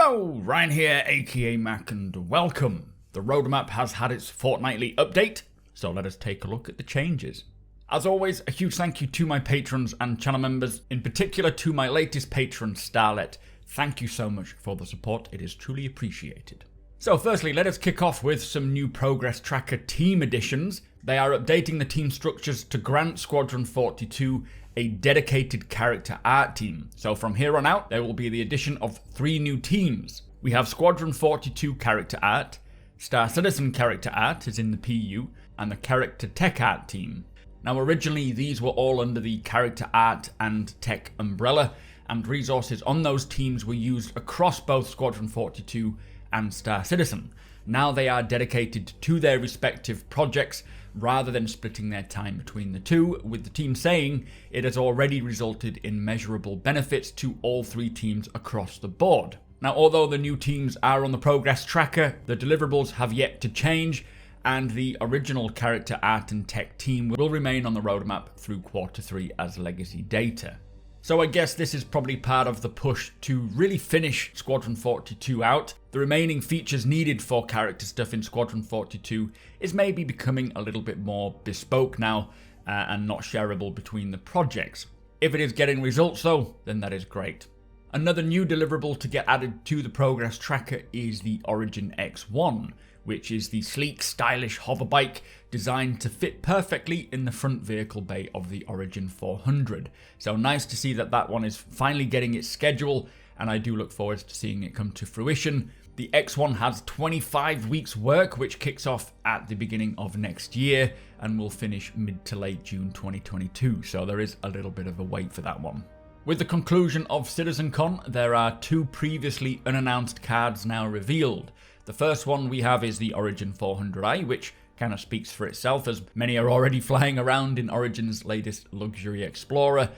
Hello, Ryan here, aka Mac, and welcome. The roadmap has had its fortnightly update, so let us take a look at the changes. As always, a huge thank you to my patrons and channel members, in particular to my latest patron, Starlet. Thank you so much for the support, it is truly appreciated. So firstly, let us kick off with some new Progress Tracker team additions. They are updating the team structures to grant Squadron 42 a dedicated character art team. So from here on out, there will be the addition of 3 new teams. We have Squadron 42 character art, Star Citizen character art is in the PU, and the character tech art team. Now originally these were all under the character art and tech umbrella, and resources on those teams were used across both Squadron 42 and Star Citizen. Now they are dedicated to their respective projects rather than splitting their time between the two, with the team saying it has already resulted in measurable benefits to all 3 teams across the board. Now, although the new teams are on the Progress Tracker, the deliverables have yet to change, and the original character art and tech team will remain on the roadmap through Q3 as legacy data. So I guess this is probably part of the push to really finish Squadron 42 out. The remaining features needed for character stuff in Squadron 42 is maybe becoming a little bit more bespoke now and not shareable between the projects. If it is getting results though, then that is great. Another new deliverable to get added to the Progress Tracker is the Origin X1, which is the sleek, stylish hoverbike designed to fit perfectly in the front vehicle bay of the Origin 400. So nice to see that one is finally getting its schedule, and I do look forward to seeing it come to fruition. The X1 has 25 weeks work, which kicks off at the beginning of next year and will finish mid to late June 2022, so there is a little bit of a wait for that one. With the conclusion of CitizenCon, there are 2 previously unannounced cards now revealed. The first one we have is the Origin 400i, which kind of speaks for itself, as many are already flying around in Origin's latest luxury explorer.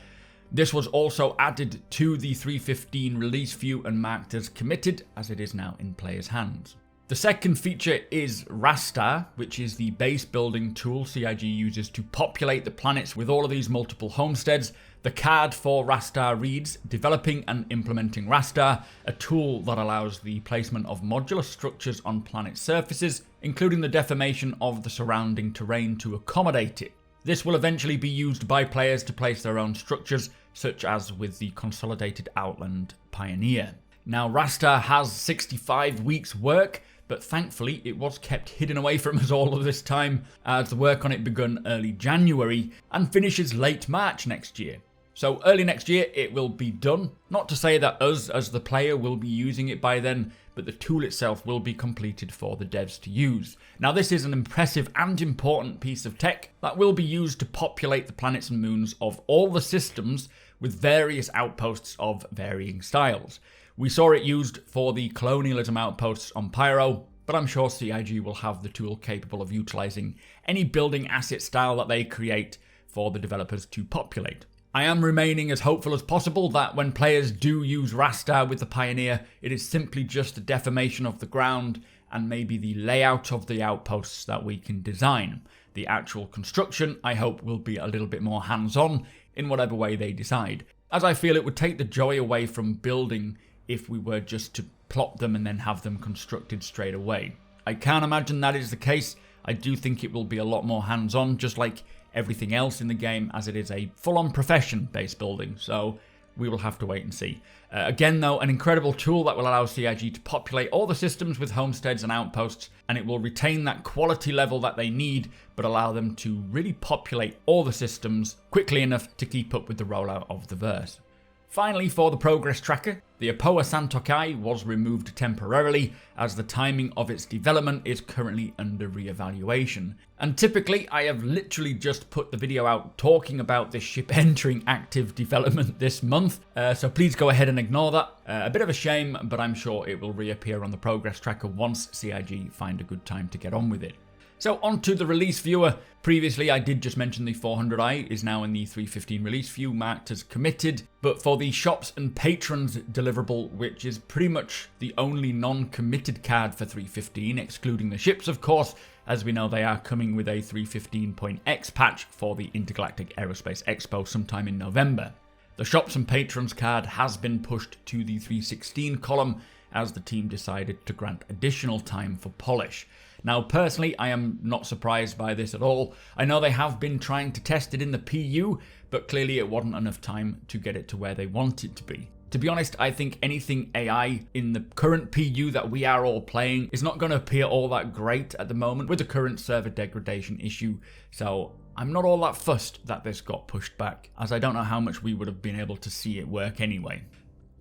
This was also added to the 315 release view and marked as committed, as it is now in players' hands. The second feature is RaStar, which is the base building tool CIG uses to populate the planets with all of these multiple homesteads. The card for RaStar reads, developing and implementing RaStar, a tool that allows the placement of modular structures on planet surfaces, including the deformation of the surrounding terrain to accommodate it. This will eventually be used by players to place their own structures, such as with the Consolidated Outland Pioneer. Now, RaStar has 65 weeks work, but thankfully it was kept hidden away from us all of this time, as the work on it begun early January and finishes late March next year. So early next year it will be done. Not to say that us as the player will be using it by then, but the tool itself will be completed for the devs to use. Now this is an impressive and important piece of tech that will be used to populate the planets and moons of all the systems with various outposts of varying styles. We saw it used for the colonialism outposts on Pyro, but I'm sure CIG will have the tool capable of utilizing any building asset style that they create for the developers to populate. I am remaining as hopeful as possible that when players do use RaStar with the Pioneer, it is simply just a deformation of the ground and maybe the layout of the outposts that we can design. The actual construction, I hope, will be a little bit more hands-on in whatever way they decide, as I feel it would take the joy away from building if we were just to plot them and then have them constructed straight away. I can't imagine that is the case. I do think it will be a lot more hands-on, just like everything else in the game, as it is a full-on profession based building, so we will have to wait and see. Again though, an incredible tool that will allow CIG to populate all the systems with homesteads and outposts, and it will retain that quality level that they need, but allow them to really populate all the systems quickly enough to keep up with the rollout of the verse. Finally, for the Progress Tracker, the Apoa Santokai was removed temporarily as the timing of its development is currently under re-evaluation. And typically, I have literally just put the video out talking about this ship entering active development this month, so please go ahead and ignore that. A bit of a shame, but I'm sure it will reappear on the Progress Tracker once CIG find a good time to get on with it. So onto the release viewer. Previously I did just mention the 400i is now in the 315 release view marked as committed, but for the shops and patrons deliverable, which is pretty much the only non-committed card for 315, excluding the ships of course, as we know they are coming with a 315.x patch for the Intergalactic Aerospace Expo sometime in November. The shops and patrons card has been pushed to the 316 column, as the team decided to grant additional time for polish. Now, personally, I am not surprised by this at all. I know they have been trying to test it in the PU, but clearly it wasn't enough time to get it to where they want it to be. To be honest, I think anything AI in the current PU that we are all playing is not going to appear all that great at the moment with the current server degradation issue, so I'm not all that fussed that this got pushed back, as I don't know how much we would have been able to see it work anyway.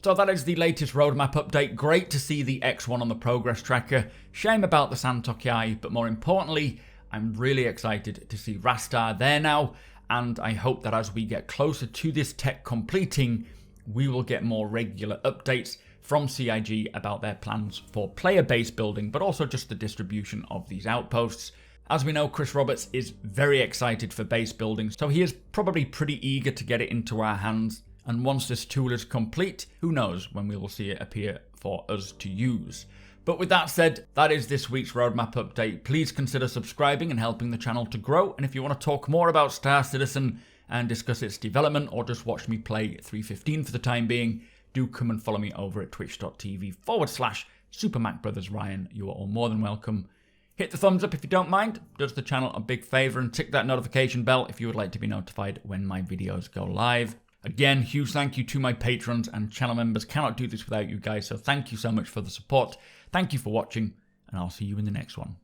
So that is the latest roadmap update. Great to see the X1 on the progress tracker. Shame about the Santokai, but more importantly, I'm really excited to see RaStar there now, and I hope that as we get closer to this tech completing, we will get more regular updates from CIG about their plans for player base building, but also just the distribution of these outposts. As we know, Chris Roberts is very excited for base building, so he is probably pretty eager to get it into our hands. And once this tool is complete, who knows when we will see it appear for us to use. But with that said, that is this week's roadmap update. Please consider subscribing and helping the channel to grow. And if you want to talk more about Star Citizen and discuss its development, or just watch me play 3.15 for the time being, do come and follow me over at twitch.tv/supermacbrothers Ryan. You are all more than welcome. Hit the thumbs up if you don't mind, does the channel a big favour, and tick that notification bell if you would like to be notified when my videos go live. Again, huge thank you to my patrons and channel members. Cannot do this without you guys, so thank you so much for the support. Thank you for watching, and I'll see you in the next one.